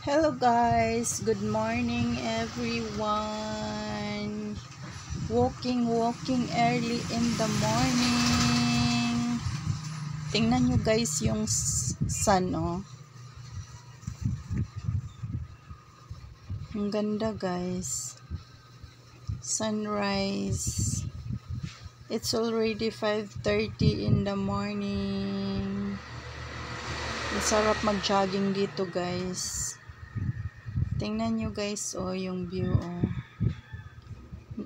Hello guys, good morning everyone. Walking early in the morning. Tingnan nyo guys yung sun, oh. Ang ganda guys. Sunrise. It's already 5:30 in the morning. Masarap mag-jogging dito guys. Tingnan nyo guys, oh, yung view, oh.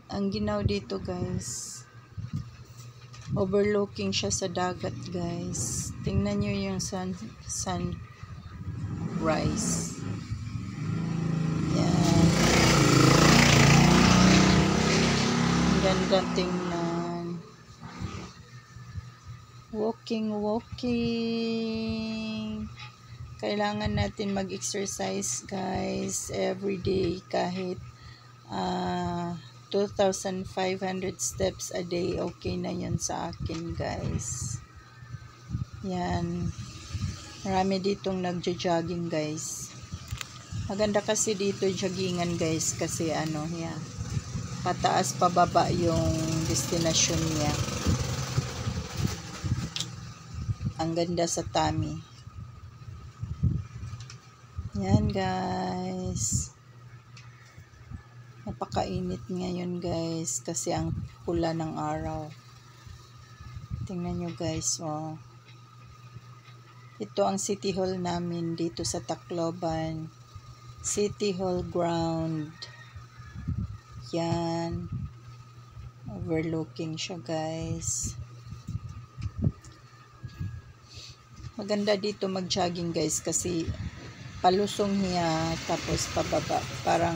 Ang ginaw dito guys. Overlooking siya sa dagat guys. Tingnan nyo yung sunrise. Yan. Ang ganda tingnan. Walking. Kailangan natin mag-exercise guys every day kahit 2,500 steps a day. Okay na yun sa akin guys. Yan. Marami ditong nagja-jogging guys. Maganda kasi dito joggingan guys kasi ano yan. Pataas pababa yung destination niya. Ang ganda sa tummy. Yan guys. Napakainit ngayon guys kasi ang pula ng araw. Tingnan nyo guys, oh. Ito ang City Hall namin dito sa Tacloban. City Hall ground. Yan. Overlooking siya guys. Maganda dito mag-jogging guys kasi palusong niya tapos pababa. Parang